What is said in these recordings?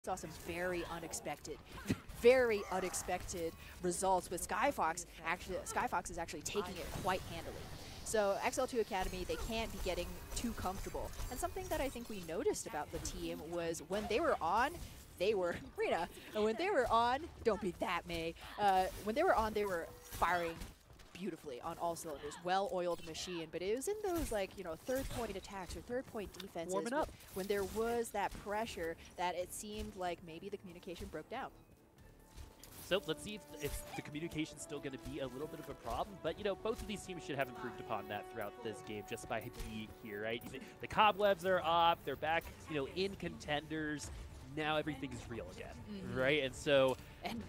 saw some very unexpected results with Skyfox. Actually, Skyfox is actually taking it quite handily. So XL2 Academy, they can't be getting too comfortable. And something that I think we noticed about the team was when they were on, they were Rina. And when they were on, don't be that May. When they were on, they were firing beautifully on all cylinders, well-oiled machine, but it was in those, like, you know, third-point attacks or third-point defenses warming up when there was that pressure that it seemed like maybe the communication broke down. So let's see if the communication's still going to be a little bit of a problem. But, you know, both of these teams should have improved upon that throughout this game just by being here, right? The cobwebs are off. They're back, you know, in contenders. Now everything's real again, right? And so...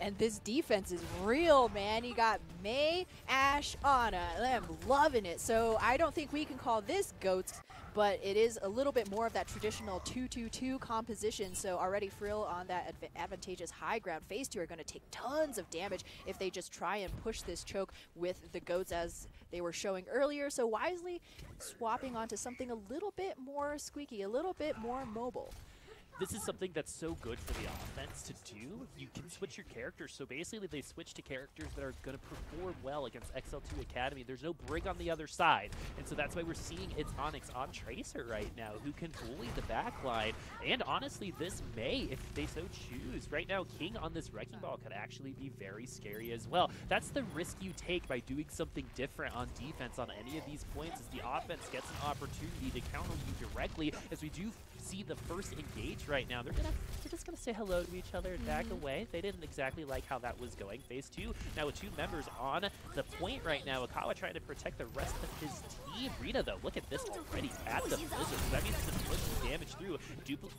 And this defense is real, man. You got May, Ashe, Ana. I'm loving it. So I don't think we can call this GOATs, but it is a little bit more of that traditional 2-2-2 composition. So already Frill on that advantageous high ground. Phase 2 are going to take tons of damage if they just try and push this choke with the GOATs as they were showing earlier. So wisely swapping onto something a little bit more squeaky, a little bit more mobile. This is something that's so good for the offense to do. You can switch your characters. So basically, they switch to characters that are going to perform well against XL2 Academy. There's no Brig on the other side. And so that's why we're seeing it's Onyx on Tracer right now, who can bully the backline. And honestly, this May, if they so choose. Right now, King on this Wrecking Ball could actually be very scary as well. That's the risk you take by doing something different on defense on any of these points, as the offense gets an opportunity to counter you directly, as we do see the first engage right now. They're just gonna say hello to each other and back away. They didn't exactly like how that was going. Phase 2 now with 2 members on the point right now. Akawa trying to protect the rest of his team. Rina though, look at this already at the Blizzard. That means to push the damage through.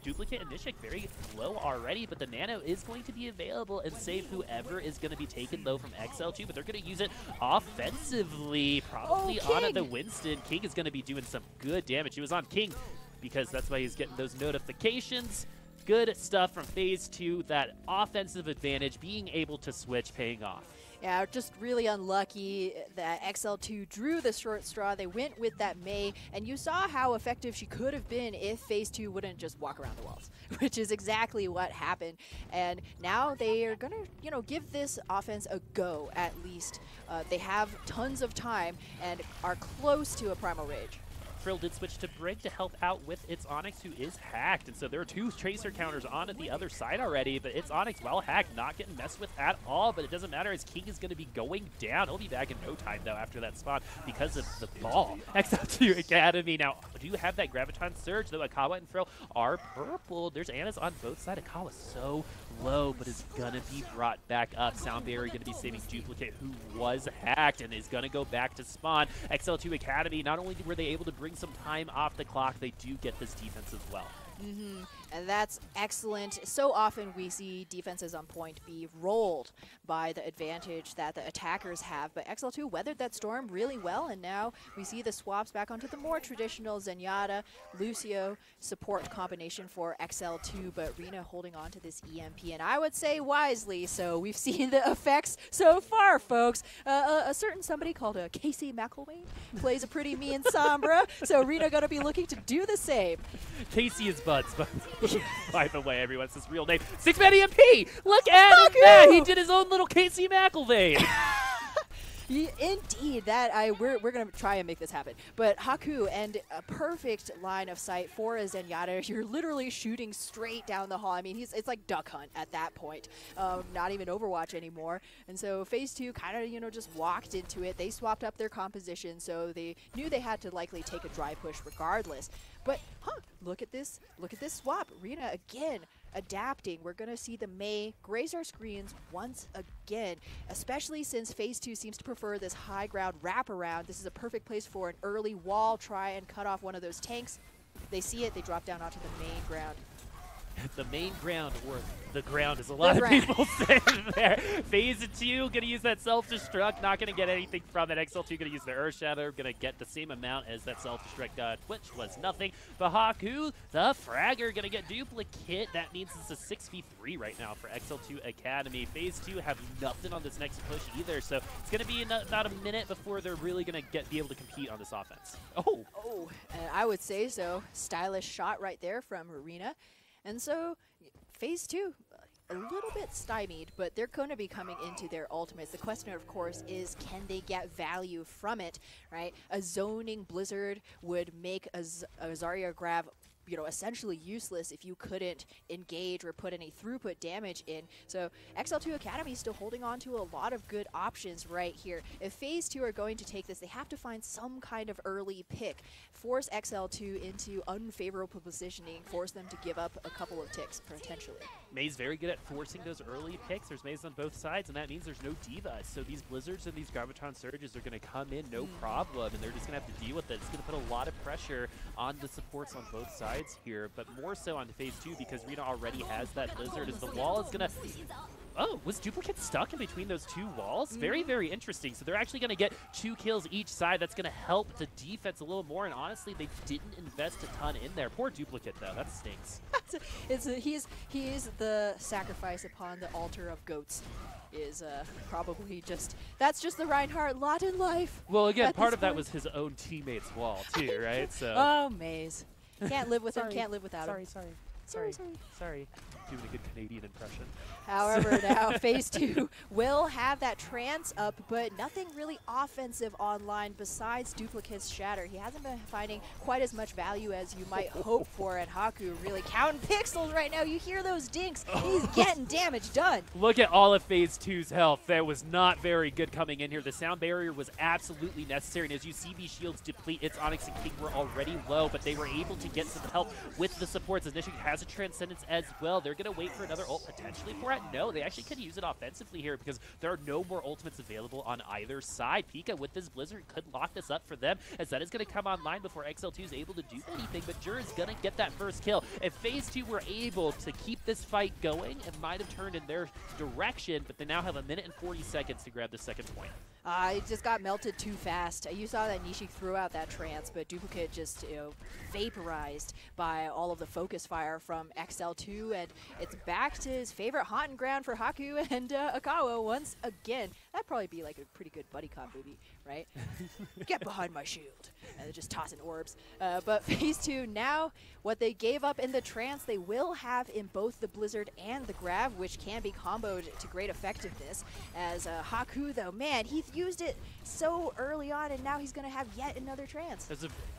Duplicate and Nishik very low already, but the Nano is going to be available and save whoever is going to be taken though from XL2, but they're going to use it offensively, probably on the Winston. King is going to be doing some good damage. He was on King because that's why he's getting those notifications. Good stuff from Phase 2, that offensive advantage, being able to switch, paying off. Yeah, just really unlucky that XL2 drew the short straw. They went with that May, and you saw how effective she could have been if Phase 2 wouldn't just walk around the walls, which is exactly what happened. And now they are going to, you know, give this offense a go at least. They have tons of time and are close to a Primal Rage. Frill did switch to Brig to help out with its Onyx, who is hacked. And so there are 2 Tracer counters on at the other side already, but it's Onyx, well hacked, not getting messed with at all. But it doesn't matter, as King is going to be going down. He'll be back in no time, though, after that spawn because of the ball. XL2 Academy now do have that Graviton Surge, though Akawa and Frill are purple. There's Anna's on both sides. Akawa so low, but is going to be brought back up. Sound Barrier going to be saving Duplicate, who was hacked and is going to go back to spawn. XL2 Academy, not only were they able to bring some time off the clock, they do get this defense as well. And that's excellent. So often we see defenses on point be rolled by the advantage that the attackers have, but XL2 weathered that storm really well, and now we see the swaps back onto the more traditional Zenyatta, Lucio support combination for XL2, but Rina holding on to this EMP, and I would say wisely. So we've seen the effects so far, folks. A certain somebody called Casey McElwain plays a pretty mean Sombra, so Rina gonna be looking to do the same. Casey is Buds, but by the way, everyone's his real name. 6-man EMP! Look at him! He did his own little Casey McElvain. Indeed, we're gonna try and make this happen. But Haku, and a perfect line of sight for a Zenyatta. You're literally shooting straight down the hall. I mean, it's like Duck Hunt at that point. Not even Overwatch anymore. And so Phase 2 kind of, you know, just walked into it. They swapped up their composition, so they knew they had to likely take a dry push regardless. But look at this swap. Rina again adapting. We're going to see the May graze our screens once again, especially since Phase 2 seems to prefer this high ground wraparound. This is a perfect place for an early wall, try and cut off one of those tanks. They see it, they drop down onto the main ground. The main ground, or the ground, as a lot of people say there. Phase 2 gonna use that self-destruct, not gonna get anything from it. XL2 gonna use the Earth Shatter, gonna get the same amount as that self-destruct got, which was nothing. But Haku, the Fragger, gonna get Duplicate. That means it's a 6v3 right now for XL2 Academy. Phase 2 have nothing on this next push either, so it's gonna be about a minute before they're really gonna be able to compete on this offense. Oh, and I would say so. Stylish shot right there from Rina. And so phase 2, a little bit stymied, but they're going to be coming into their ultimates. The question, of course, is can they get value from it, right? A zoning Blizzard would make a Zarya grab, you know, essentially useless if you couldn't engage or put any throughput damage in. So XL2 Academy is still holding on to a lot of good options right here. If phase 2 are going to take this, they have to find some kind of early pick, force XL2 into unfavorable positioning, force them to give up a couple of ticks potentially. May's very good at forcing those early picks. There's Maze on both sides, and that means there's no Divas. So these Blizzards and these Graviton Surges are going to come in no problem, and they're just going to have to deal with it. It's going to put a lot of pressure on the supports on both sides here, but more so on phase 2 because Rena already has that Blizzard as the wall is going to... Oh, was Duplicate stuck in between those two walls? Very, very interesting. So they're actually going to get 2 kills each side. That's going to help the defense a little more, and honestly, they didn't invest a ton in there. Poor Duplicate, though. That stinks. He's the sacrifice upon the altar of goats. Is probably just, that's just the Reinhardt lot in life. Well, again, part of that was his own teammate's wall, too, right? So. Oh, Maze. Can't live with him, can't live without him. Sorry. Doing a good Canadian impression. However, now phase 2 will have that trance up, but nothing really offensive online besides Duplicate's Shatter. He hasn't been finding quite as much value as you might hope for, and Haku really counting pixels right now. You hear those dinks. He's getting damage done. Look at all of phase 2's health. That was not very good coming in here. The sound barrier was absolutely necessary, and as you see these shields deplete, its Onyx and King were already low, but they were able to get some help with the supports. As Nishik has a Transcendence as well. They're going to wait for another ult potentially for it. No, they actually could use it offensively here because there are no more ultimates available on either side. Pika with this Blizzard could lock this up for them, as that is going to come online before XL2 is able to do anything, but Jur is going to get that first kill. If phase 2 were able to keep this fight going, it might have turned in their direction, but they now have 1 minute and 40 seconds to grab the second point. It just got melted too fast. You saw that Nishik threw out that trance, but Duplicate just, you know, vaporized by all of the focus fire from XL2, and it's back to his favorite haunting ground for Haku and Akawa once again. That'd probably be like a pretty good buddy cop movie, right? Get behind my shield. And they're just tossing orbs. But phase 2, now what they gave up in the trance, they will have in both the Blizzard and the Grav, which can be comboed to great effectiveness. As Haku, though, man, he used it so early on, and now he's going to have yet another trance.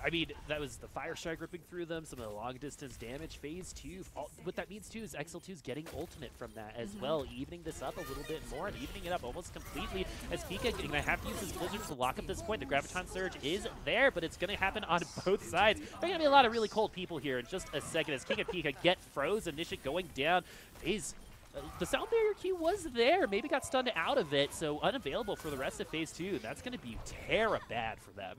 I mean, that was the Fire Strike ripping through them, some of the long-distance damage. Phase 2, what that means, too, is XL2's getting ultimate from that as well, evening this up a little bit more and evening it up almost completely, as Pika going to have to use his Blizzard to lock up this point. The Graviton Surge is there, but it's going to happen on both sides. There are going to be a lot of really cold people here in just a second as King and Pika get froze and Nishik going down. The sound barrier Q was there, maybe got stunned out of it, so unavailable for the rest of phase 2. That's going to be bad for them.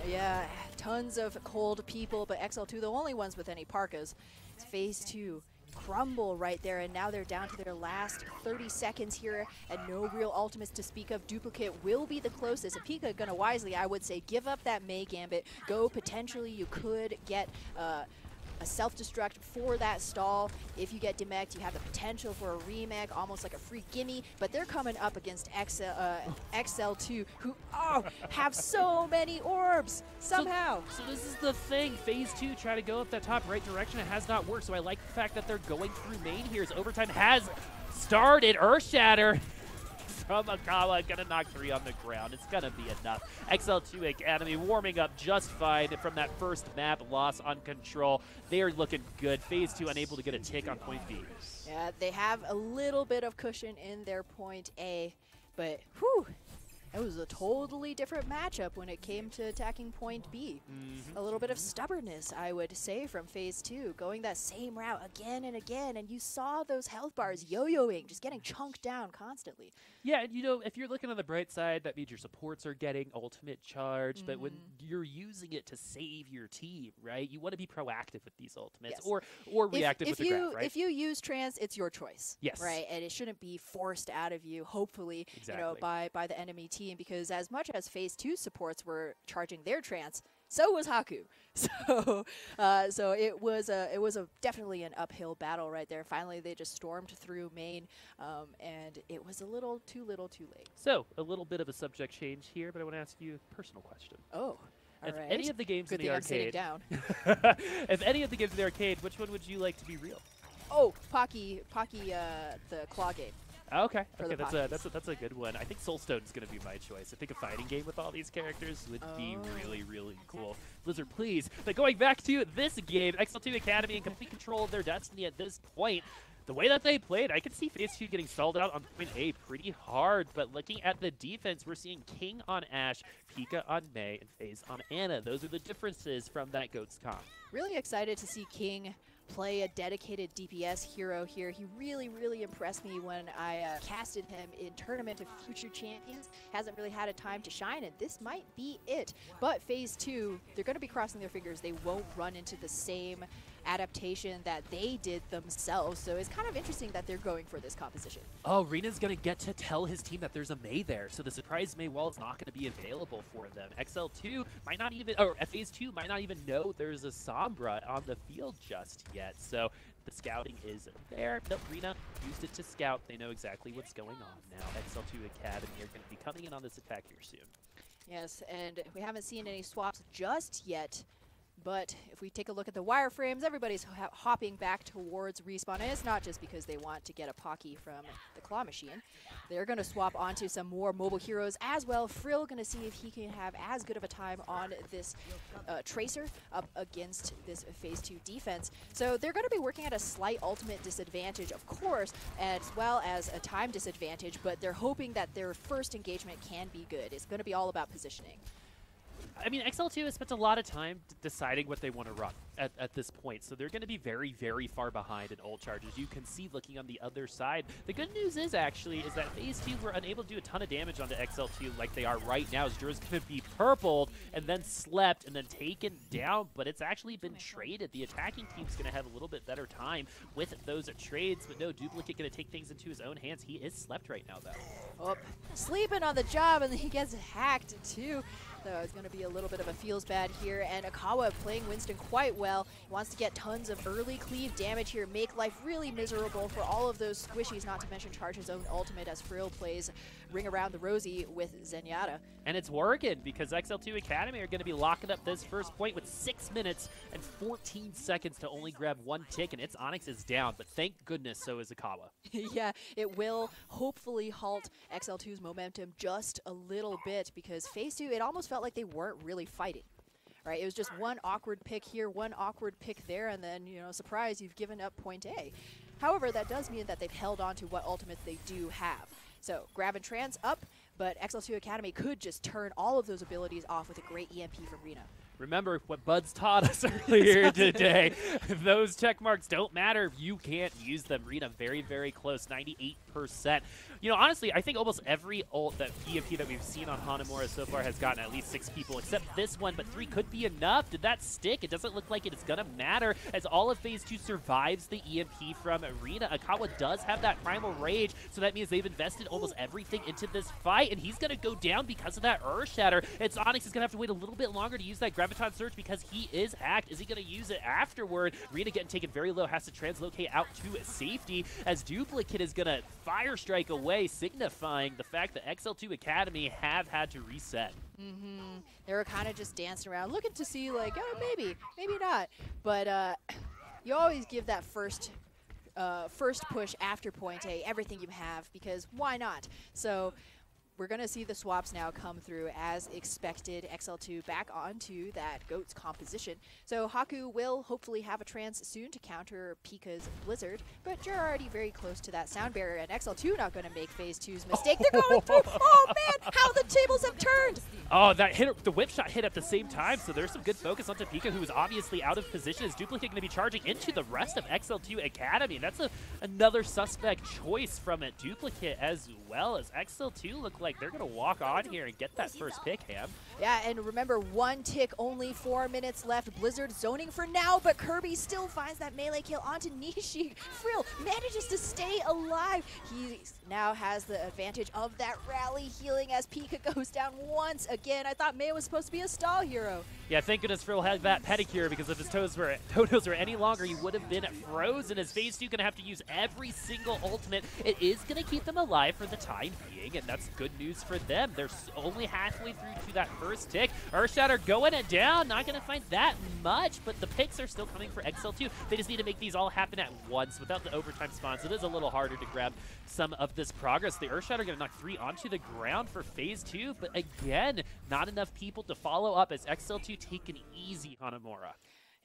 Yeah, tons of cold people, but XL2 the only ones with any parkas. It's phase 2. Crumble right there, and now they're down to their last 30 seconds here, and no real ultimates to speak of. Duplicate will be the closest, and Pika gonna wisely, I would say, give up that Mei Gambit. Go, potentially you could get a self-destruct for that stall. If you get demeched, you have the potential for a remake, almost like a free gimme, but they're coming up against XL2, who have so many orbs somehow. So this is the thing. Phase 2 try to go up that top right direction. It has not worked, so I like the fact that they're going through main here as overtime has started. Earthshatter from Akawa, gonna knock 3 on the ground. It's gonna be enough. XL2 Academy warming up just fine from that first map loss on control. They are looking good. Phase 2 unable to get a tick on point B. Yeah, they have a little bit of cushion in their point A, but whew, it was a totally different matchup when it came to attacking point B. A little bit of stubbornness, I would say, from phase 2, going that same route again and again, and you saw those health bars yo-yoing, just getting chunked down constantly. Yeah, and you know, if you're looking on the bright side, that means your supports are getting ultimate charge, but when you're using it to save your team, right, you want to be proactive with these ultimates, or reactive with the grab, right? If you use trance, it's your choice. Yes. Right, and it shouldn't be forced out of you, hopefully, you know, by the enemy team, because as much as phase 2 supports were charging their trance, so was Haku. So it was definitely an uphill battle right there. Finally, they just stormed through main, and it was a little too late. So a little bit of a subject change here, but I want to ask you a personal question. Oh, all right. Any of the games Good in the thing I'm sitting arcade, down. if any of the games in the arcade, which one would you like to be real? Oh, Pocky, the claw game. Okay, For okay, the that's a good one. I think Soulstone's gonna be my choice. I think a fighting game with all these characters would be really, really cool. Blizzard, please. But going back to this game, XL2 Academy in complete control of their destiny at this point. The way that they played, I could see Phase 2 getting stalled out on point A pretty hard, but looking at the defense, we're seeing King on Ashe, Pika on Mei, and FaZe on Ana. Those are the differences from that GOATS comp. Really excited to see King play a dedicated DPS hero here. He really, really impressed me when I casted him in Tournament of Future Champions. Hasn't really had a time to shine, and this might be it. But Phase 2, they're going to be crossing their fingers. They won't run into the same adaptation that they did themselves, so it's kind of interesting that they're going for this composition. Oh, Rena's going to get to tell his team that there's a Mei there, so the surprise Mei wall is not going to be available for them. XL2 might not even, or Phase 2 might not even know there's a Sombra on the field just yet, so the scouting is there. Nope, Rena used it to scout. They know exactly what's going on now. XL2 Academy are going to be coming in on this attack here soon. Yes, and we haven't seen any swaps just yet. But if we take a look at the wireframes, everybody's hopping back towards Respawn. And it's not just because they want to get a Pocky from the claw machine. They're going to swap onto some more mobile heroes as well. Frill going to see if he can have as good of a time on this Tracer up against this Phase 2 defense. So they're going to be working at a slight ultimate disadvantage, of course, as well as a time disadvantage. But they're hoping that their first engagement can be good. It's going to be all about positioning. I mean, XL2 has spent a lot of time deciding what they want to run at this point, so they're going to be very, very far behind in ult charges. You can see looking on the other side. The good news is, actually, is that Phase 2 were unable to do a ton of damage onto XL2 like they are right now. Zera's going to be purpled and then slept and then taken down, but it's actually been traded. The attacking team's going to have a little bit better time with those trades, but no, Duplicate going to take things into his own hands. He is slept right now, though. Oh, sleeping on the job, and then he gets hacked, too. So it's going to be a little bit of a feels bad here, and Akawa playing Winston quite well. He wants to get tons of early cleave damage here, make life really miserable for all of those squishies, not to mention charge his own ultimate as Frill plays Ring Around the Rosie with Zenyatta. And it's working because XL2 Academy are going to be locking up this first point with 6 minutes and 14 seconds to only grab one tick, and its Onyx is down, but thank goodness so is Akawa. Yeah, it will hopefully halt XL2's momentum just a little bit because Phase 2, it almost felt like they weren't really fighting. Right, it was just one awkward pick here, one awkward pick there, and then, you know, surprise, you've given up point A. However, that does mean that they've held on to what ultimates they do have. So, grab and trans up, but XL2 Academy could just turn all of those abilities off with a great EMP from Rena. Remember what Buds taught us earlier today. Those check marks don't matter if you can't use them. Rena very, very close, 98%. You know, honestly, I think almost every ult that EMP that we've seen on Hanamura so far has gotten at least 6 people, except this one, but 3 could be enough. Did that stick? It doesn't look like it's gonna matter as all of Phase 2 survives the EMP from Rena. Akawa does have that Primal Rage, so that means they've invested almost everything into this fight, and he's gonna go down because of that Earth Shatter. Its Onyx is gonna have to wait a little bit longer to use that Graviton Surge because he is hacked. Is he gonna use it afterward? Rena getting taken very low, has to translocate out to safety as Duplicate is gonna Fire Strike away, signifying the fact that XL2 Academy have had to reset. They were kind of just dancing around, looking to see like, oh, maybe not. But you always give that first push after point A, everything you have, because why not? So we're going to see the swaps now come through as expected. XL2 back onto that GOATS composition. So Haku will hopefully have a trance soon to counter Pika's Blizzard, but you're already very close to that sound barrier, and XL2 not going to make Phase 2's mistake. They're going through. Oh man, how the tables have turned! Oh, that hit, the whip shot hit at the same time, so there's some good focus onto Pika, who is obviously out of position. Is Duplicate going to be charging into the rest of XL2 Academy? And that's another suspect choice from a Duplicate as well, as XL2 look like they're going to walk on here and get that first pick, Ham. Yeah, and remember, 1 tick, only 4 minutes left. Blizzard zoning for now, but Kirby still finds that melee kill onto Nishi. Frill manages to stay alive. He now has the advantage of that rally healing as Pika goes down once again. I thought Mei was supposed to be a stall hero. Yeah, thank goodness Phil had that pedicure, because if his toes were any longer, he would have been frozen. His phase 2 going to have to use every single ultimate. It is going to keep them alive for the time being, and that's good news for them. They're only halfway through to that first tick. Earthshatter going it down, not going to find that much, but the picks are still coming for XL2. They just need to make these all happen at once without the overtime spawns. It is a little harder to grab some of this progress. The Earthshatter going to knock 3 onto the ground for phase 2, but again, not enough people to follow up as XL2 take it easy on Amora.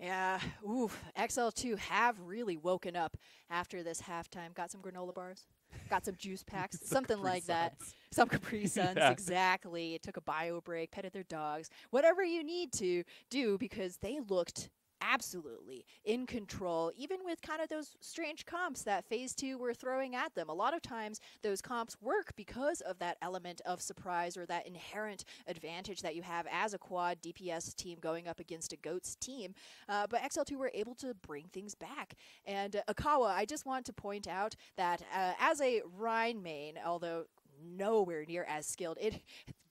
Yeah, oof. XL2 have really woken up after this halftime. Got some granola bars, got some juice packs, something like that. Some Capri Suns, yeah. Exactly. Took a bio break, petted their dogs, whatever you need to do, because they looked absolutely in control, even with kind of those strange comps that phase 2 were throwing at them. A lot of times those comps work because of that element of surprise or that inherent advantage that you have as a quad DPS team going up against a GOATS team. But XL2 were able to bring things back. And Akawa, I just want to point out that as a Rhine main, although nowhere near as skilled,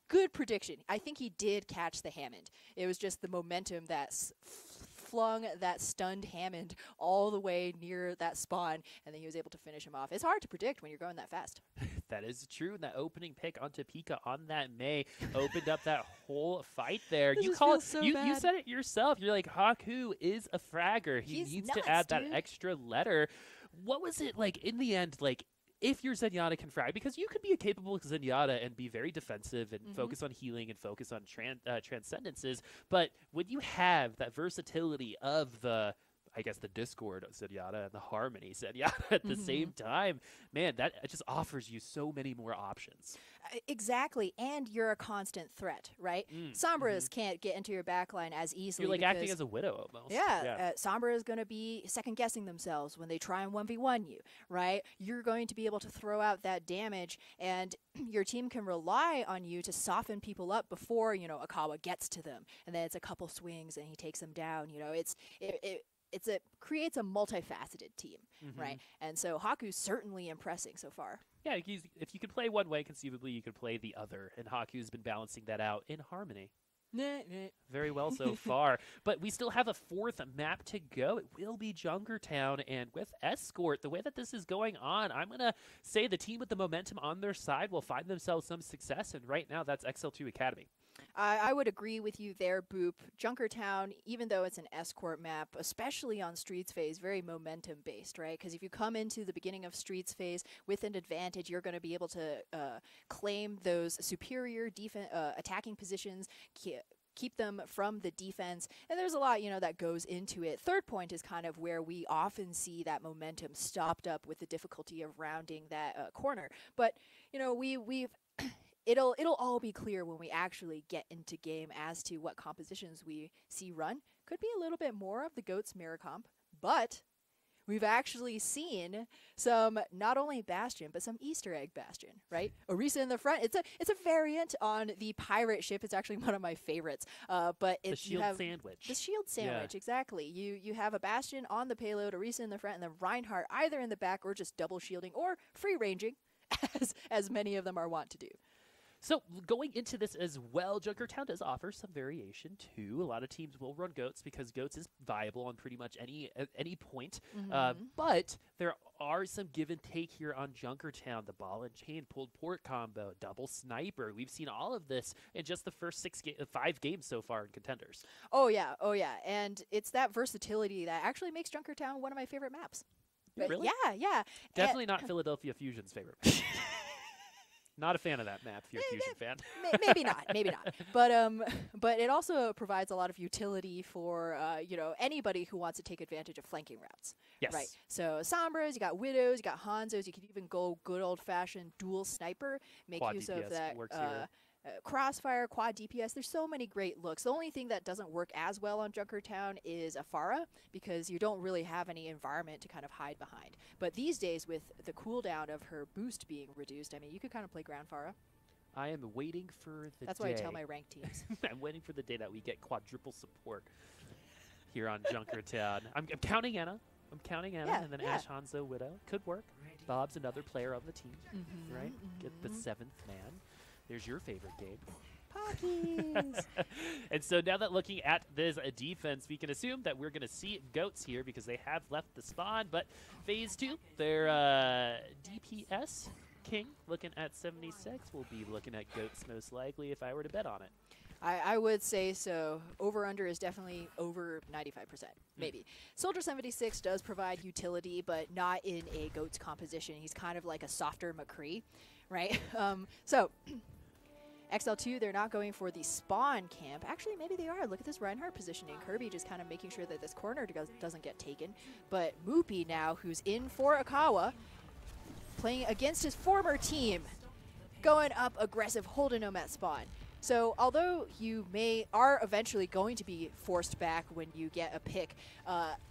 good prediction. I think he did catch the Hammond. It was just the momentum that flung that stunned Hammond all the way near that spawn, and then he was able to finish him off. It's hard to predict when you're going that fast. That is true. That opening pick onto Pika on that Mei opened up that whole fight there. You call it. So you said it yourself. You're like, Haku is a fragger. He's needs nuts, to add that extra letter. What was it like in the end? Like, if your Zenyatta can frag, because you could be a capable Zenyatta and be very defensive and focus on healing and focus on transcendences, but when you have that versatility of the, I guess, the Discord Zenyatta and the Harmony Zenyatta at the same time, man, that just offers you so many more options. Exactly, and you're a constant threat, right? Sombras can't get into your backline as easily. You're like acting as a widow almost. Yeah. Sombra is going to be second-guessing themselves when they try and 1v1 you, right? You're going to be able to throw out that damage, and your team can rely on you to soften people up before, you know, Akawa gets to them. And then it's a couple swings and he takes them down. You know, it creates a multifaceted team, right? And so Haku's certainly impressing so far. Yeah, if you could play one way, conceivably you could play the other, and Haku's been balancing that out in harmony. Very well so far. But we still have a 4th map to go. It will be Junkertown, and with Escort, the way that this is going on, I'm going to say the team with the momentum on their side will find themselves some success, and right now that's XL2 Academy. I would agree with you there, Boop. Junkertown, even though it's an Escort map, especially on Streets phase, very momentum-based, right? Because if you come into the beginning of Streets phase with an advantage, you're going to be able to claim those superior attacking positions, keep them from the defense, and there's a lot, you know, that goes into it. Third point is kind of where we often see that momentum stopped up with the difficulty of rounding that corner. But, you know, we've It'll all be clear when we actually get into game as to what compositions we see run. Could be a little bit more of the GOATS mirror comp, but we've actually seen some, not only Bastion, but some Easter egg Bastion, right? Orisa in the front. It's a variant on the pirate ship. It's actually one of my favorites. But the shield sandwich. The shield sandwich, exactly. You have a Bastion on the payload, Orisa in the front, and then Reinhardt either in the back or just double shielding or free ranging, as many of them are wont to do. So going into this as well, Junkertown does offer some variation too. A lot of teams will run GOATS because GOATS is viable on pretty much any point. But there are some give and take here on Junkertown. The ball and chain, pulled port combo, double sniper. We've seen all of this in just the first 5 games so far in Contenders. Oh yeah. And it's that versatility that actually makes Junkertown one of my favorite maps. But really? Yeah. Definitely not Philadelphia Fusion's favorite map. Not a fan of that map if you're a Fusion fan. Maybe not. But it also provides a lot of utility for you know, anybody who wants to take advantage of flanking routes. Yes. Right. So Sombras, you got Widows, you got Hanzos. You could even go good old-fashioned dual sniper. Make Quad use DPS of that. Works here. Crossfire, quad DPS, there's so many great looks. The only thing that doesn't work as well on Junkertown is Afara, because you don't really have any environment to kind of hide behind. But these days, with the cooldown of her boost being reduced, I mean, you could kind of play Ground Pharah. I am waiting for the That's day. why I tell my ranked teams. I'm waiting for the day that we get quadruple support here on Junkertown. I'm counting Anna. And then Ash, Hanzo, Widow. Could work. Bob's another player on the team, right? Get the 7th man. There's your favorite game. Hockeys. And so now that looking at this defense, we can assume that we're going to see goats here because they have left the spawn. But phase 2, their DPS king looking at 76. We'll be looking at goats most likely if I were to bet on it. I would say so. Over-under is definitely over 95%, maybe. Soldier 76 does provide utility, but not in a GOATS composition. He's kind of like a softer McCree, right? So, XL2, they're not going for the spawn camp. Actually, maybe they are. Look at this Reinhardt positioning. Kirby just kind of making sure that this corner doesn't get taken. But Moopy now, who's in for Akawa, playing against his former team, going up aggressive, holding him at spawn. So although you are eventually going to be forced back when you get a pick,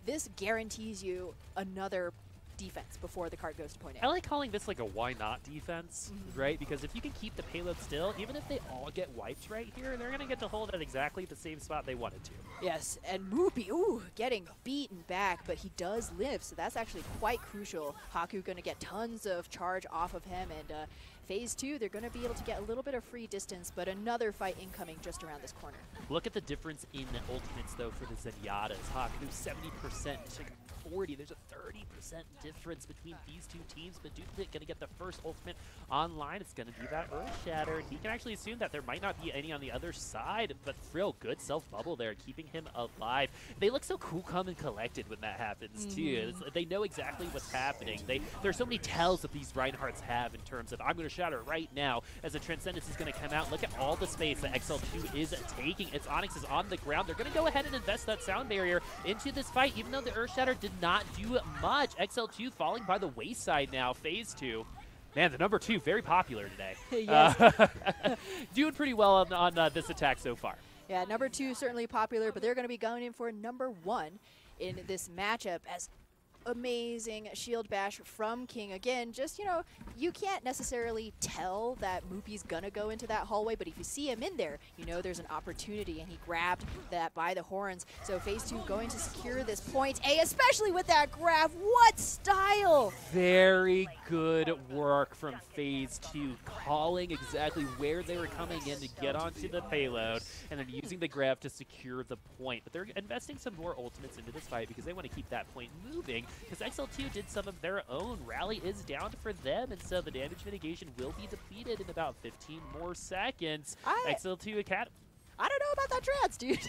this guarantees you another defense before the card goes to point A. I like calling this like a why not defense, right? Because if you can keep the payload still, even if they all get wiped right here, they're going to get to hold at exactly the same spot they wanted to. Yes, and Moopy, getting beaten back, but he does live, so that's actually quite crucial. Haku going to get tons of charge off of him, and phase 2, they're going to be able to get a little bit of free distance, but another fight incoming just around this corner. Look at the difference in the ultimates, though, for the Zenyatta's. Haku, 70% to 40. There's a 30% difference between these two teams, but Duplicate going to get the first ultimate online. It's going to be that Earth Shatter, and he can actually assume that there might not be any on the other side, but real good self-bubble there, keeping him alive. They look so cool, calm, and collected when that happens, too. They know exactly what's happening. There's so many tells that these Reinhardts have in terms of, I'm going to shatter right now as the Transcendence is going to come out. Look at all the space that XL2 is taking. Its Onyx is on the ground. They're going to go ahead and invest that sound barrier into this fight, even though the Earth Shatter did not do much. XL2 falling by the wayside now, phase 2. Man, the number 2, very popular today. Yes. Doing pretty well on this attack so far. Yeah, number 2 certainly popular, but they're going to be going in for number 1 in this matchup as amazing shield bash from King. Again, just, you can't necessarily tell that Moopy's gonna go into that hallway, but if you see him in there, you know there's an opportunity, and he grabbed that by the horns. So phase 2 going to secure this point A, especially with that grab. What style! Very good work from phase 2, calling exactly where they were coming in to get onto the payload, and then using the grab to secure the point. But they're investing some more ultimates into this fight because they want to keep that point moving, because XL2 did some of their own. Rally is down for them, and so the damage mitigation will be depleted in about 15 more seconds. XL2 Academy. I don't know about that trance, dude.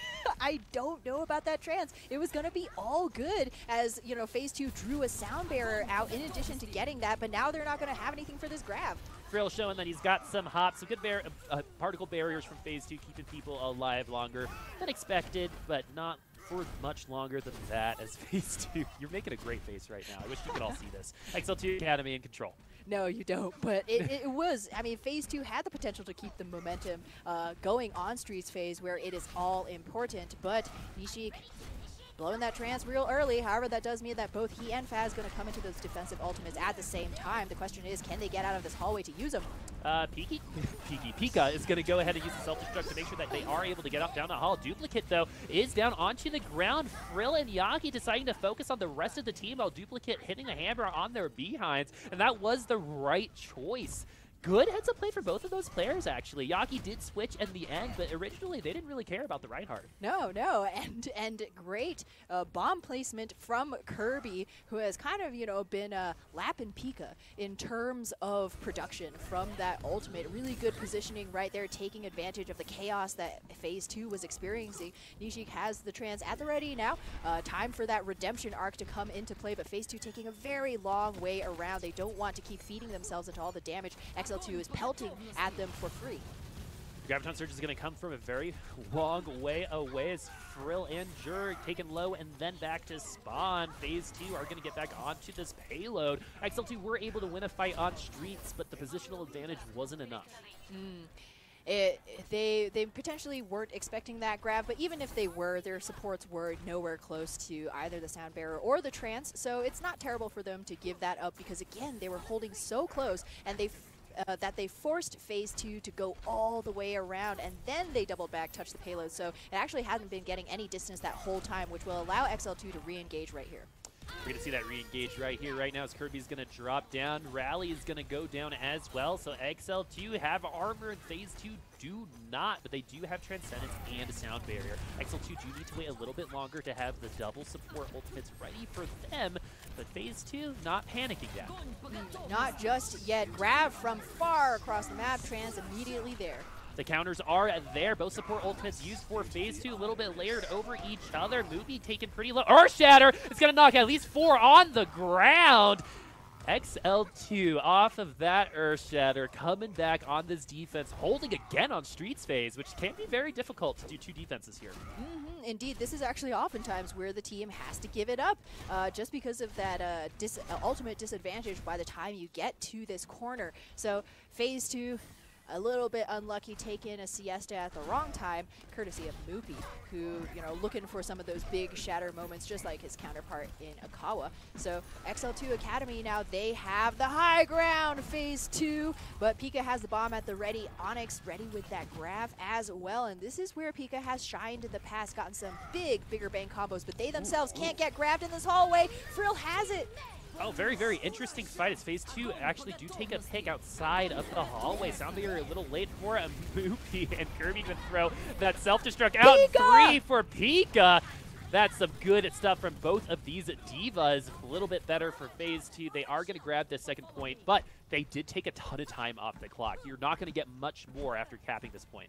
I don't know about that trance. It was going to be all good as, phase 2 drew a sound barrier out in addition to getting that, but now they're not going to have anything for this grab. Frill showing that he's got some hops, some good particle barriers from phase 2, keeping people alive longer than expected, but not for much longer than that as phase 2. You're making a great face right now. I wish you could all see this. XL2 Academy in control. No, you don't. But it was, phase 2 had the potential to keep the momentum going on Streets phase where it is all important. But Nishik blowing that trance real early. However, that does mean that both he and Faz going to come into those defensive ultimates at the same time. The question is, can they get out of this hallway to use them? Pika is going to go ahead and use the self-destruct to make sure that they are able to get up down the hall. Duplicate, though, is down onto the ground. Frill and Yaki deciding to focus on the rest of the team while Duplicate hitting the hammer on their behinds, and that was the right choice. Good heads-up play for both of those players, actually. Yaki did switch in the end, but originally they didn't really care about the Reinhardt. No, and great bomb placement from Kirby, who has kind of, been lapping Pika in terms of production from that ultimate. Really good positioning right there, taking advantage of the chaos that phase 2 was experiencing. Nishik has the trans at the ready now. Time for that redemption arc to come into play, but phase 2 taking a very long way around. They don't want to keep feeding themselves into all the damage. XL2 is pelting at them for free. The Graviton Surge is going to come from a very long way away as Frill and Jurg taken low and then back to spawn. Phase 2 are going to get back onto this payload. XL2 were able to win a fight on Streets, but the positional advantage wasn't enough. They potentially weren't expecting that grab, but even if they were, their supports were nowhere close to either the sound bearer or the trance, so it's not terrible for them to give that up because, again, they were holding so close, and they forced phase 2 to go all the way around, and then they doubled back, touched the payload, so it actually hasn't been getting any distance that whole time, which will allow XL2 to re-engage right here. We're going to see that re-engage right here, right now, as Kirby's going to drop down. Rally is going to go down as well. So XL2 have armor and Phase 2 do not, but they do have Transcendence and a Sound Barrier. XL2 do need to wait a little bit longer to have the double support ultimates ready for them, but Phase 2 not panicking yet. Not just yet. Grab from far across the map, Trans immediately there. The counters are there. Both support ultimates used for Phase 2, a little bit layered over each other. Movie taken pretty low. Earth Shatter is going to knock at least 4 on the ground. XL2 off of that Earth Shatter, coming back on this defense, holding again on Streets phase, which can be very difficult to do 2 defenses here. Indeed, this is actually oftentimes where the team has to give it up just because of that ultimate disadvantage by the time you get to this corner. So Phase 2, a little bit unlucky, taking a siesta at the wrong time, courtesy of Moopy, who, you know, looking for some of those big shatter moments, just like his counterpart in Akawa. So XL2 Academy now, they have the high ground, Phase 2, but Pika has the bomb at the ready. Onyx ready with that grab as well, and this is where Pika has shined in the past, gotten some bigger bang combos, but they themselves can't get grabbed in this hallway. Frill has it. Oh, very, very interesting fight as Phase 2 actually do take a pick outside of the hallway. Sound Barrier a little late for a Moopy, and Kirby can throw that self-destruct out. Pika! 3 for Pika. That's some good stuff from both of these divas. A little bit better for Phase 2. They are going to grab this second point, but they did take a ton of time off the clock. You're not going to get much more after capping this point.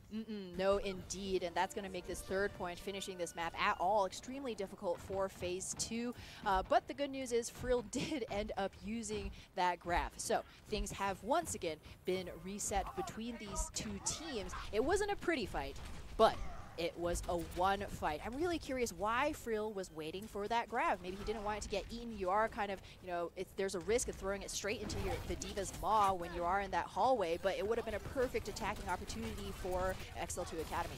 No, indeed, and that's going to make this third point, finishing this map at all, extremely difficult for Phase 2. But the good news is Frill did end up using that graph. So things have once again been reset between these 2 teams. It wasn't a pretty fight, but it was a 1 fight. I'm really curious why Frill was waiting for that grab. Maybe he didn't want it to get eaten. You are kind of, you know, there's a risk of throwing it straight into the Diva's maw when you are in that hallway, but it would have been a perfect attacking opportunity for XL2 Academy.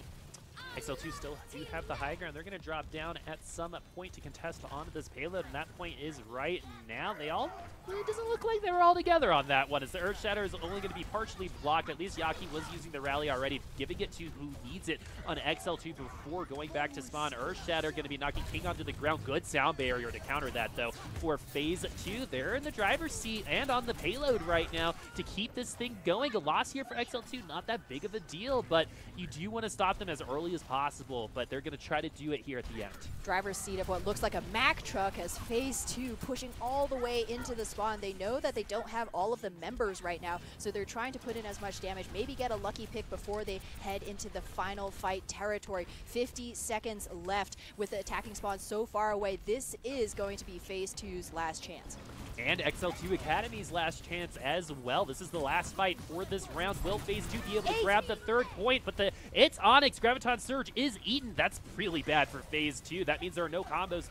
XL2 still do have the high ground. They're going to drop down at some point to contest onto this payload, and that point is right now. It doesn't look like they were all together on that one, as the Earth Shatter is only going to be partially blocked. At least Yaki was using the rally already, giving it to who needs it on XL2 before going back to spawn. Earth Shatter going to be knocking King onto the ground. Good Sound Barrier to counter that, though, for Phase 2. They're in the driver's seat and on the payload right now to keep this thing going. A loss here for XL2, not that big of a deal, but you do want to stop them as early as possible, but they're going to try to do it here at the end. Driver's seat of what looks like a Mack truck as Phase 2 pushing all the way into the spawn. They know that they don't have all of the members right now, so they're trying to put in as much damage, maybe get a lucky pick before they head into the final fight territory. 50 seconds left with the attacking spawn so far away. This is going to be Phase 2's last chance. And XL2 Academy's last chance as well. This is the last fight for this round. Will Phase 2 be able to grab the third point? But it's Onyx. Graviton Surge is eaten. That's really bad for Phase 2. That means there are no combos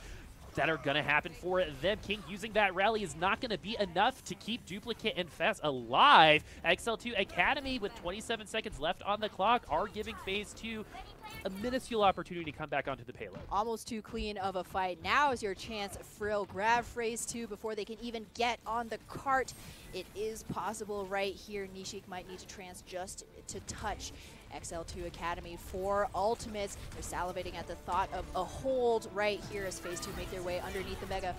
that are going to happen for them. King using that rally is not going to be enough to keep Duplicate and Fast alive. XL2 Academy, with 27 seconds left on the clock, are giving Phase 2 a minuscule opportunity to come back onto the payload. Almost too clean of a fight. Now is your chance. Frill, grab Phase 2 before they can even get on the cart. It is possible right here. Nishik might need to trans just to touch XL2 Academy for ultimates. They're salivating at the thought of a hold right here as Phase 2 make their way underneath the Mega.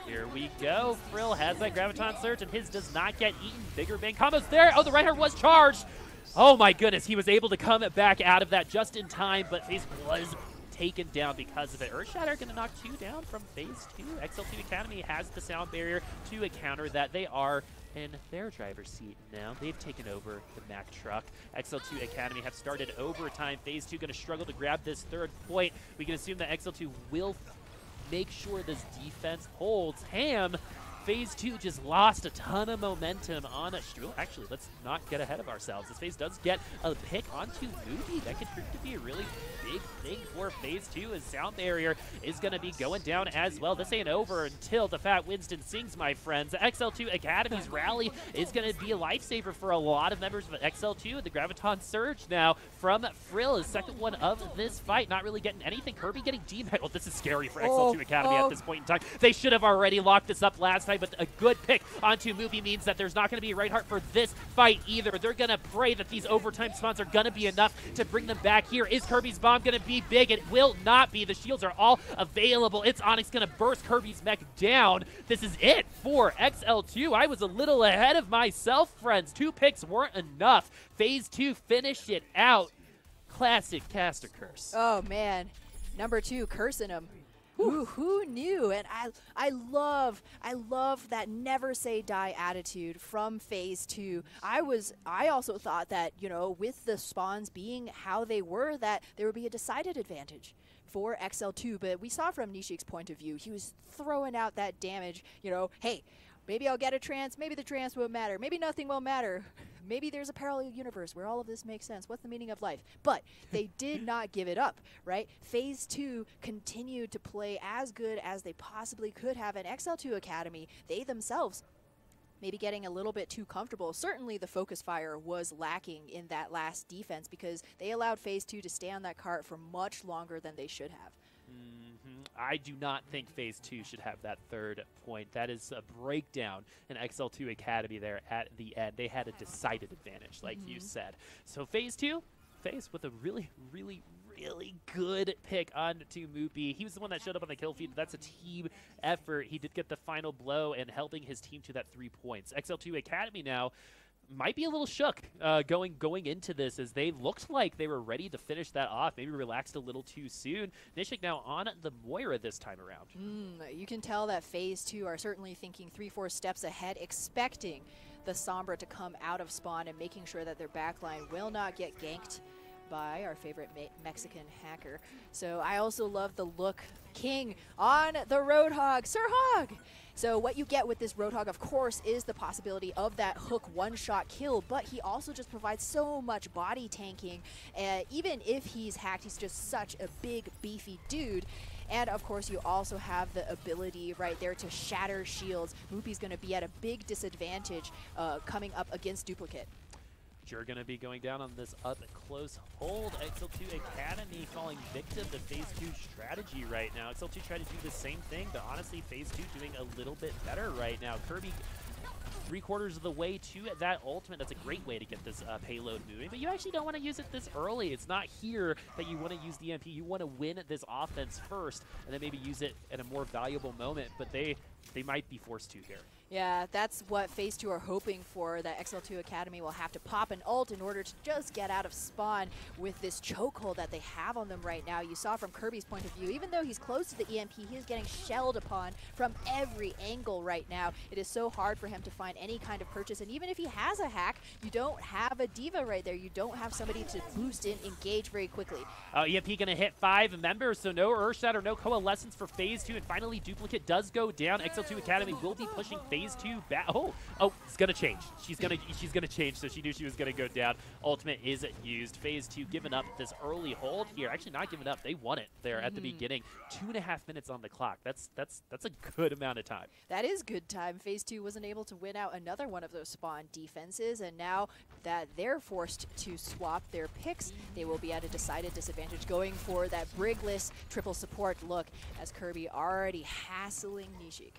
Here we go. Frill has that Graviton Surge, and his does not get eaten. Bigger bang combos there. Oh, the right hand was charged. Oh my goodness, he was able to come back out of that just in time, but Phase was taken down because of it. Earth Shatter going to knock 2 down from Phase 2. XL2 Academy has the Sound Barrier to counter that. They are in their driver's seat now. They've taken over the Mack truck. XL2 Academy have started overtime. Phase 2 going to struggle to grab this third point. We can assume that XL2 will make sure this defense holds. Phase 2 just lost a ton of momentum on a Strudel. Actually, let's not get ahead of ourselves. This Phase does get a pick onto Moody. That could prove to be a really big thing for Phase 2, as Sound Barrier is going to be going down as well. This ain't over until the Fat Winston sings, my friends. XL2 Academy's rally is going to be a lifesaver for a lot of members of XL2. The Graviton Surge now from Frill is second one of this fight. Not really getting anything. Kirby getting demed. Oh, this is scary for XL2 Academy at this point in time. They should have already locked this up last time. side, but a good pick onto Moopy means that there's not going to be a right heart for this fight either. They're going to pray that these overtime spawns are going to be enough to bring them back here. Is Kirby's bomb going to be big? It will not be. The shields are all available. It's Onyx going to burst Kirby's mech down. This is it for XL2. I was a little ahead of myself, friends. 2 picks weren't enough. Phase 2 finished it out. Classic caster curse. Oh, man. Number 2, cursing him. Who knew? And I love that never say die attitude from Phase 2. I also thought that, you know, with the spawns being how they were, that there would be a decided advantage for XL2. But we saw from Nishik's point of view, he was throwing out that damage, you know, hey, maybe I'll get a trance, maybe the trance won't matter, maybe nothing will matter. Maybe there's a parallel universe where all of this makes sense. What's the meaning of life? But they did not give it up, right? Phase 2 continued to play as good as they possibly could have. And XL2 Academy, they themselves maybe getting a little bit too comfortable. Certainly the focus fire was lacking in that last defense because they allowed Phase 2 to stay on that cart for much longer than they should have. I do not think Phase 2 should have that 3rd point. That is a breakdown in XL2 Academy there at the end. They had a decided advantage, like you said. So Phase 2, faced with a really good pick on to Moopy. He was the one that showed up on the kill feed. That's a team effort. He did get the final blow and helping his team to that 3 points. XL2 Academy now might be a little shook going into this, as they looked like they were ready to finish that off, maybe relaxed a little too soon. Nishik now on the Moira this time around. You can tell that Phase 2 are certainly thinking 3-4 steps ahead, expecting the Sombra to come out of spawn and making sure that their backline will not get ganked by our favorite Mexican hacker. So I also love the look King on the Roadhog. Sir Hog! So what you get with this Roadhog, of course, is the possibility of that hook one-shot kill, but he also just provides so much body tanking. Even if he's hacked, he's just such a big, beefy dude. And of course, you also have the ability right there to shatter shields. Moopy's going to be at a big disadvantage coming up against Duplicate. You're going to be going down on this up-close hold. XL2 Academy falling victim to Phase 2 strategy right now. XL2 tried to do the same thing, but honestly, Phase 2 doing a little bit better right now. Kirby 3/4 of the way to that ultimate. That's a great way to get this payload moving, but you actually don't want to use it this early. It's not here that you want to use the MP. You want to win this offense first, and then maybe use it at a more valuable moment, but they might be forced to here. Yeah, that's what Phase 2 are hoping for, that XL2 Academy will have to pop an ult in order to just get out of spawn with this chokehold that they have on them right now. You saw from Kirby's point of view, even though he's close to the EMP, he is getting shelled upon from every angle right now. It is so hard for him to find any kind of purchase, and even if he has a hack, you don't have a diva right there. You don't have somebody to boost in, engage very quickly. EMP gonna hit 5 members, so no Earthshot or no Coalescence for Phase 2, and finally Duplicate does go down. XL2 Academy will be pushing Phase 2 back. Oh, it's gonna change. She's gonna change. So she knew she was gonna go down. Ultimate is used. Phase 2 giving up this early hold here. Actually, not giving up. They won it there at the beginning. 2.5 minutes on the clock. That's a good amount of time. That is good time. Phase 2 wasn't able to win out another one of those spawn defenses, and now that they're forced to swap their picks, they will be at a decided disadvantage, going for that Brigless triple support look, as Kirby already hassling Nishik.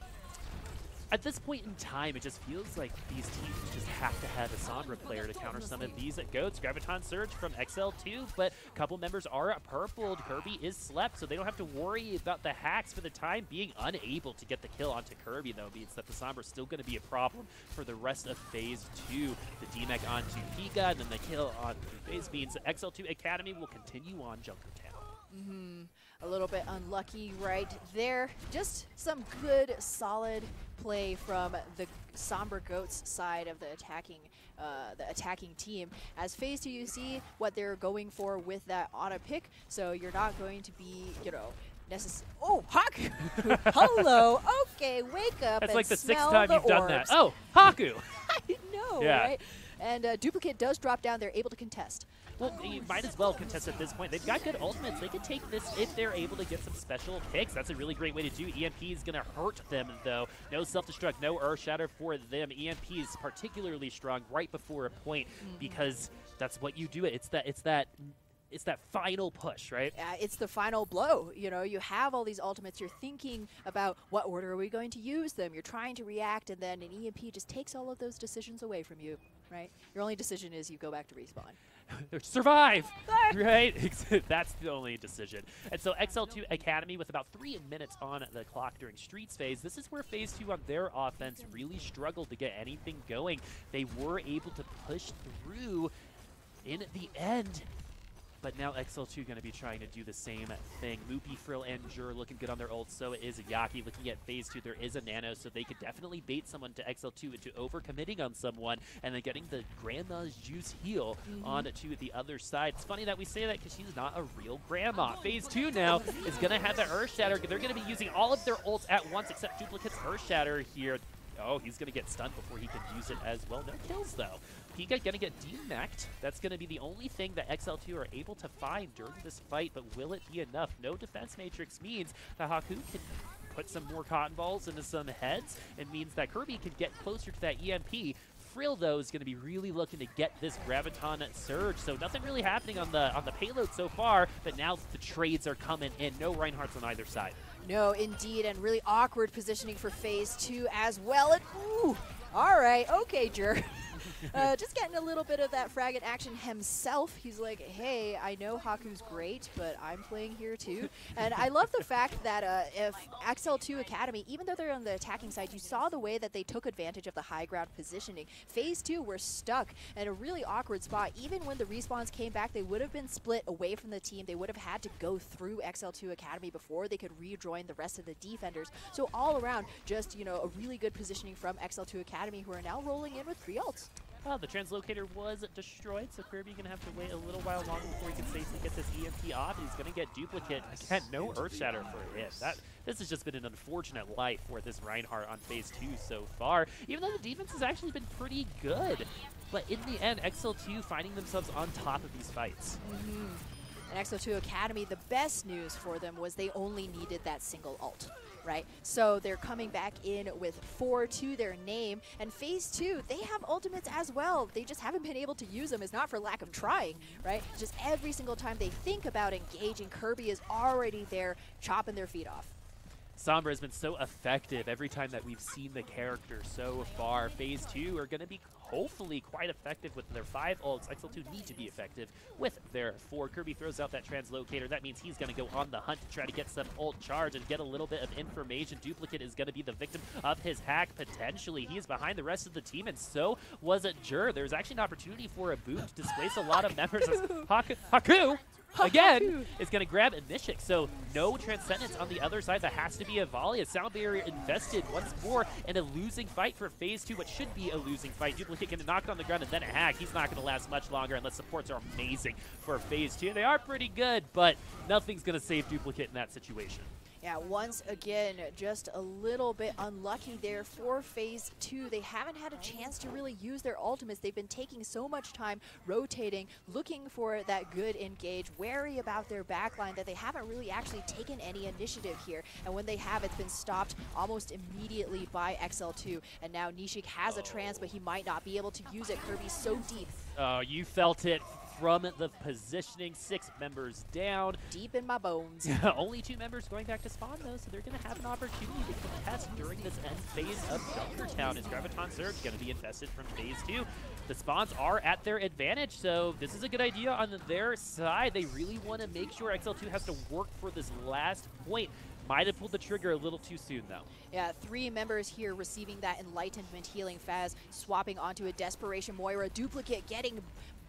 At this point in time, it just feels like these teams just have to have a Sombra player to counter some of these goats. Graviton Surge from XL2, but a couple members are purpled. Kirby is slept, so they don't have to worry about the hacks for the time being. Unable to get the kill onto Kirby, though, means that the Sombra's still going to be a problem for the rest of Phase 2. The D-Mech onto Pika, and then the kill on Phase means XL2 Academy will continue on Junkertown. A little bit unlucky right there. Just some good, solid play from the Sombra Goats side of the attacking team. As Phase 2, you see what they're going for with that auto pick, so you're not going to be, you know, oh, Haku! Hello! Okay, wake up. That's and like the 6th smell time the you've done orbs. that. Oh, Haku! I know, Yeah. right? And Duplicate does drop down. They're able to contest. Well, you might as well contest at this point. They've got good ultimates. They could take this if they're able to get some special picks. That's a really great way to do. EMP is going to hurt them, though. No self-destruct, no Earth Shatter for them. EMP is particularly strong right before a point because that's what you do. It's that it's that final push, right? It's the final blow. You know, you have all these ultimates. You're thinking about what order are we going to use them. You're trying to react, and then an EMP just takes all of those decisions away from you, right? Your only decision is you go back to respawn. Survive! Right? That's the only decision. And so XL2 Academy with about 3 minutes on the clock during Streets phase. This is where phase 2 on their offense really struggled to get anything going. They were able to push through in the end. But now XL2 going to be trying to do the same thing. Moopy, Frill, and Jur looking good on their ults. So is Yaki. Looking at phase 2, there is a nano, so they could definitely bait someone to XL2 into overcommitting on someone and then getting the Grandma's Juice heal on to the other side. It's funny that we say that because she's not a real grandma. Phase 2 now is going to have the Earth Shatter. They're going to be using all of their ults at once except Duplicate's Earth Shatter here. Oh, he's going to get stunned before he can use it as well. No kills, though. Pika going to get demacked. That's going to be the only thing that XL2 are able to find during this fight, but will it be enough? No defense matrix means that Haku can put some more cotton balls into some heads. It means that Kirby can get closer to that EMP. Frill, though, is going to be really looking to get this Graviton Surge, so nothing really happening on the payload so far, but now the trades are coming in. No Reinhardts on either side. No, indeed, and really awkward positioning for phase 2 as well. And, ooh, all right, okay, Jur. Just getting a little bit of that fragment action himself. He's like, hey, I know Haku's great, but I'm playing here too. And I love the fact that if XL2 Academy, even though they're on the attacking side, you saw the way that they took advantage of the high ground positioning. Phase 2 were stuck in a really awkward spot. Even when the respawns came back, they would have been split away from the team. They would have had to go through XL2 Academy before they could rejoin the rest of the defenders. So all around, just, you know, a really good positioning from XL2 Academy, who are now rolling in with 3 ults. Well, the translocator was destroyed, so Kirby going to have to wait a little while longer before he can safely get this EMP off. He's going to get duplicate. Again, no Earth Shatter for him. This has just been an unfortunate life for this Reinhardt on phase 2 so far, even though the defense has actually been pretty good. But in the end, XL2 finding themselves on top of these fights. And XL2 Academy, the best news for them was they only needed that single ult. Right? So they're coming back in with 4 to their name. And phase 2, they have ultimates as well. They just haven't been able to use them. It's not for lack of trying, right? Just every single time they think about engaging, Kirby is already there chopping their feet off. Sombra has been so effective every time that we've seen the character so far. Phase 2 are going to be hopefully quite effective with their 5 ults. XL2 need to be effective with their 4. Kirby throws out that translocator. That means he's going to go on the hunt to try to get some ult charge and get a little bit of information. Duplicate is going to be the victim of his hack, potentially. He is behind the rest of the team, and so was it Jur. There's actually an opportunity for a boot to displace a lot of members. Haku! Again, is going to grab Nishik, so no Transcendence on the other side. That has to be a volley. A Sound Barrier invested once more in a losing fight for phase 2, what should be a losing fight. Duplicate getting knocked on the ground and then a hack. He's not going to last much longer unless supports are amazing for phase 2. They are pretty good, but nothing's going to save Duplicate in that situation. Yeah, once again, just a little bit unlucky there for phase 2. They haven't had a chance to really use their ultimates. They've been taking so much time rotating, looking for that good engage, wary about their backline that they haven't really actually taken any initiative here. And when they have, it's been stopped almost immediately by XL2. And now Nishik has a trance, but he might not be able to use it. Kirby's so deep. Oh, you felt it from the positioning. 6 members down. Deep in my bones. Only 2 members going back to spawn, though, so they're going to have an opportunity to contest during this end phase of Junkertown. Is Graviton Surge going to be infested from phase 2? The spawns are at their advantage, so this is a good idea on their side. They really want to make sure XL2 has to work for this last point. Might have pulled the trigger a little too soon, though. Yeah, 3 members here receiving that Enlightenment healing. Faz swapping onto a Desperation Moira. Duplicate getting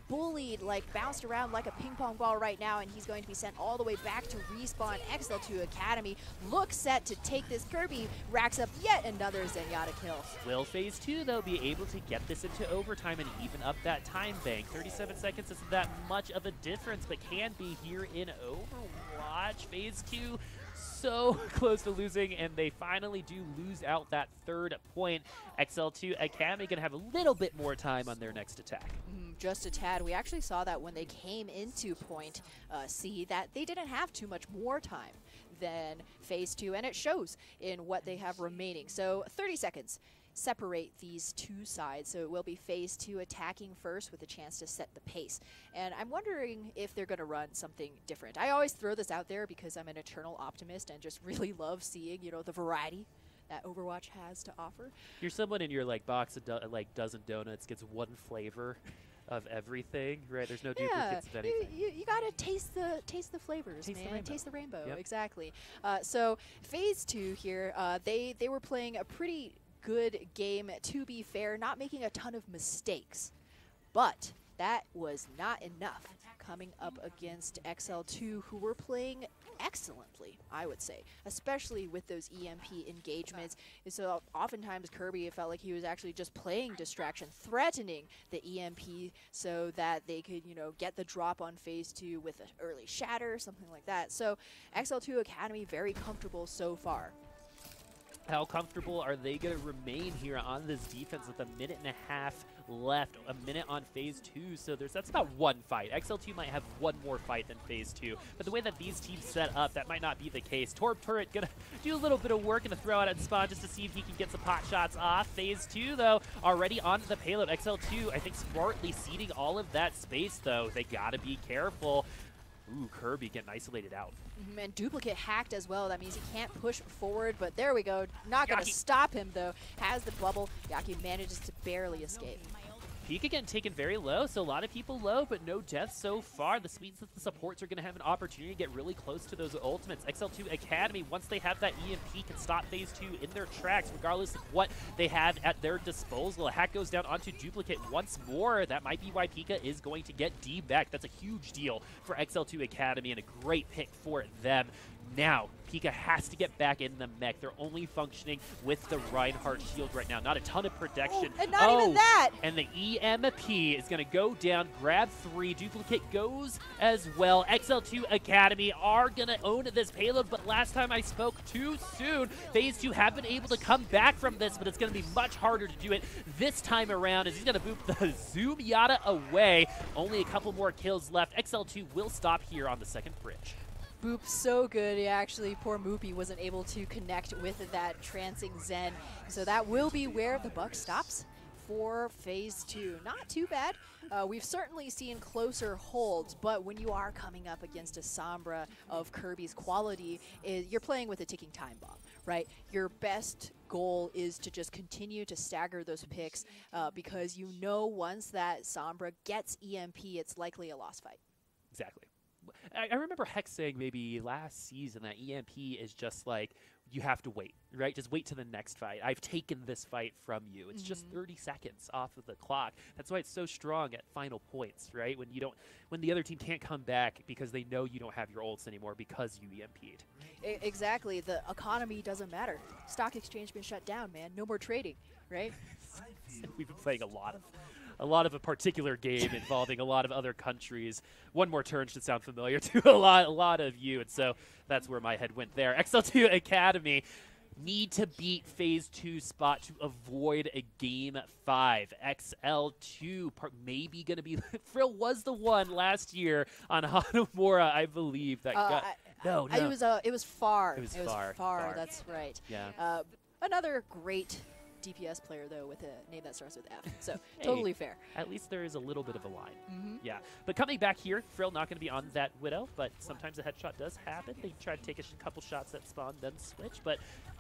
bullied, like bounced around like a ping pong ball right now, and he's going to be sent all the way back to respawn. XL2 Academy looks set to take this. Kirby racks up yet another Zenyatta kill. Will phase 2, though, be able to get this into overtime and even up that time bank? 37 seconds isn't that much of a difference, but can be here in Overwatch. Phase 2 so close to losing, and they finally do lose out that 3rd point. XL2 Academy going to have a little bit more time on their next attack. Just a tad. We actually saw that when they came into point C, that they didn't have too much more time than phase 2, and it shows in what they have remaining. So 30 seconds. separate these two sides. So it will be phase 2 attacking first with a chance to set the pace. And I'm wondering if they're going to run something different. I always throw this out there because I'm an eternal optimist and just really love seeing, you know, the variety that Overwatch has to offer. You're someone in your like box of dozen donuts gets one flavor of everything, right? There's no duplicates of anything. You gotta taste the flavors, Taste the man. rainbow. Taste the rainbow, Yep. exactly. So phase 2 here, they were playing a pretty good game, to be fair, not making a ton of mistakes, but that was not enough coming up against XL2, who were playing excellently, I would say, especially with those EMP engagements. And so oftentimes Kirby, it felt like he was actually just playing distraction, threatening the EMP so that they could, you know, get the drop on phase 2 with an early shatter, something like that. So XL2 Academy very comfortable so far. How comfortable are they going to remain here on this defense with a minute and a half left, a minute on phase 2? So that's about one fight. XL2 might have one more fight than phase 2, but the way that these teams set up, that might not be the case. Torp Turret going to do a little bit of work, going to throw out at spawn just to see if he can get some pot shots off. Phase 2, though, already onto the payload. XL2, I think, smartly ceding all of that space, though. They got to be careful. Ooh, Kirby getting isolated out. And Duplicate hacked as well. That means he can't push forward, but there we go. Not going to Yaki. stop him, though. Has the bubble. Yaki manages to barely escape. Pika getting taken very low, so a lot of people low, but no deaths so far. This means that the supports are going to have an opportunity to get really close to those ultimates. XL2 Academy, once they have that EMP, can stop phase 2 in their tracks, regardless of what they have at their disposal. A hack goes down onto Duplicate once more. That might be why Pika is going to get D back. That's a huge deal for XL2 Academy and a great pick for them. Now, Pika has to get back in the mech. They're only functioning with the Reinhardt shield right now. Not a ton of protection. Oh, and not even that! And the EMP is going to go down, grab 3. Duplicate goes as well. XL2 Academy are going to own this payload, but last time I spoke too soon. Phase 2 have been able to come back from this, but it's going to be much harder to do it this time around as he's going to boop the Zoom Yada away. Only a couple more kills left. XL2 will stop here on the second bridge. Boop so good. He actually, poor Moopy wasn't able to connect with that trancing Zen. So that will be where the buck stops for phase 2. Not too bad. We've certainly seen closer holds, but when you are coming up against a Sombra of Kirby's quality, you're playing with a ticking time bomb, right? Your best goal is to just continue to stagger those picks because you know once that Sombra gets EMP, it's likely a lost fight. Exactly. I remember Hex saying maybe last season that EMP is just like, you have to wait, right? Just wait to the next fight. I've taken this fight from you. It's just 30 seconds off of the clock. That's why it's so strong at final points, right? When the other team can't come back because they know you don't have your ults anymore because you EMP'd. Exactly. The economy doesn't matter. Stock exchange been shut down, man. No more trading, right? We've been playing a lot of a particular game involving a lot of other countries. One more turn should sound familiar to a lot of you, and so that's where my head went there. XL2 Academy need to beat phase 2 spot to avoid a game 5. XL2 maybe going to be Frill was the one last year on Hanamura, I believe that got no. It was far. It was far. far. That's right. Yeah. Another great DPS player, though, with a name that starts with F. So, hey, totally fair. At least there is a little bit of a line. Yeah. But coming back here, Frill not going to be on that Widow, but sometimes a headshot does happen. They try to take a couple shots at spawn, then switch, but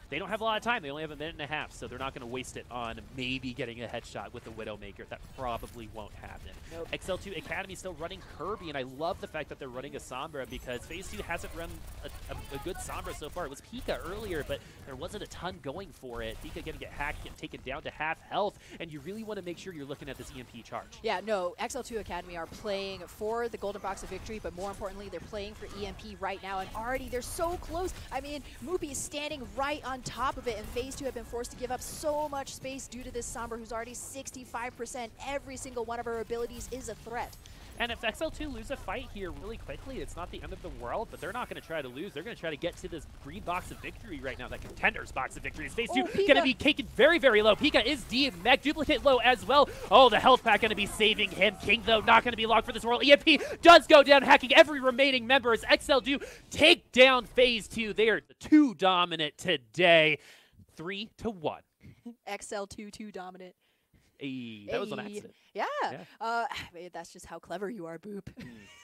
they don't have a lot of time. They only have a minute and a half, so they're not going to waste it on maybe getting a headshot with the Widowmaker. That probably won't happen. Nope. XL2 Academy still running Kirby, and I love the fact that they're running a Sombra because phase 2 hasn't run a good Sombra so far. It was Pika earlier, but there wasn't a ton going for it. Pika going to get hacked, getting taken down to half health, and you really want to make sure you're looking at this EMP charge. Yeah, no, XL2 Academy are playing for the Golden Box of Victory, but more importantly, they're playing for EMP right now, and already they're so close. I mean, Moopy is standing right on top of it, and phase 2 have been forced to give up so much space due to this Sombra, who's already 65%. Every single one of her abilities is a threat. And if XL2 lose a fight here really quickly, it's not the end of the world, but they're not going to try to lose. They're going to try to get to this green box of victory right now, that Contenders box of victory. Phase 2 going to be taken very, very low. Pika is DMEC, Duplicate low as well. Oh, the health pack going to be saving him. King, though, not going to be locked for this world. EMP does go down, hacking every remaining member as XL2 take down phase 2. They are too dominant today. 3-1. XL2 too dominant. Hey, that was an accident. Yeah. Yeah. Man, that's just how clever you are, Boop.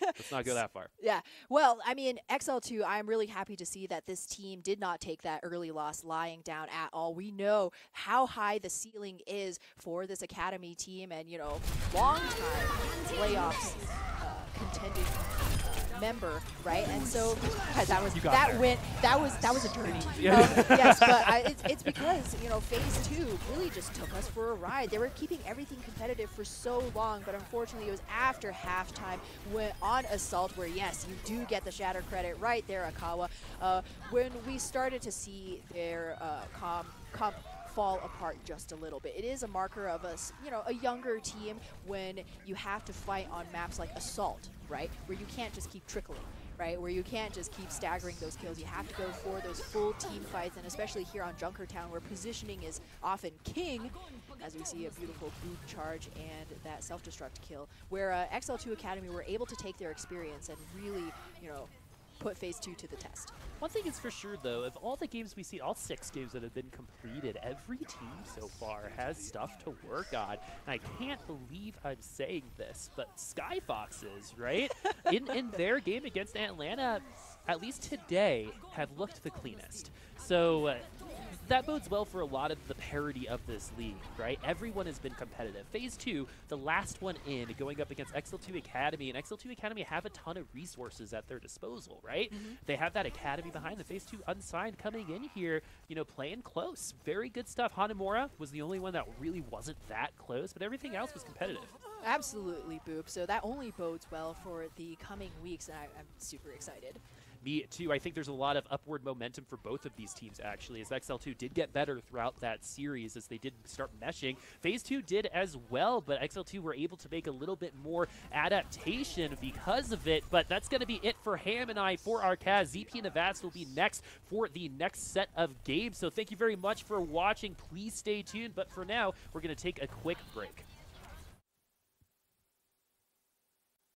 Let's not go that far. Yeah. Well, I mean, XL2, I'm really happy to see that this team did not take that early loss lying down at all. We know how high the ceiling is for this Academy team and, you know, long time playoffs contending member, right? And so that was a journey. Yes, but it's because, you know, phase 2 really just took us for a ride. They were keeping everything competitive for so long, but unfortunately it was after halftime when on Assault, where yes, you do get the shatter credit right there, Akawa, when we started to see their comp fall apart just a little bit. It is a marker of us, you know, a younger team when you have to fight on maps like Assault, right? Where you can't just keep trickling, right? Where you can't just keep staggering those kills. You have to go for those full team fights, and especially here on Junkertown, where positioning is often king, as we see a beautiful boot charge and that self-destruct kill, where XL2 Academy were able to take their experience and really, you know, put phase 2 to the test. One thing is for sure, though, of all the games we see, all 6 games that have been completed, every team so far has stuff to work on. And I can't believe I'm saying this, but Skyfoxes, right? in their game against Atlanta, at least today, have looked the cleanest. So that bodes well for a lot of the parity of this league, right? Everyone has been competitive. Phase 2, the last one in, going up against XL2 Academy, and XL2 Academy have a ton of resources at their disposal, right? They have that Academy behind the Phase 2 unsigned coming in here, you know, playing close. Very good stuff. Hanamura was the only one that really wasn't that close, but everything else was competitive. Absolutely, Boop. So that only bodes well for the coming weeks, and I'm super excited. Me too. I think there's a lot of upward momentum for both of these teams, actually, as XL2 did get better throughout that series as they did start meshing. Phase 2 did as well, but XL2 were able to make a little bit more adaptation because of it. But that's going to be it for Ham and I for our cast. ZP and Avast will be next for the next set of games. So thank you very much for watching. Please stay tuned. But for now, we're going to take a quick break.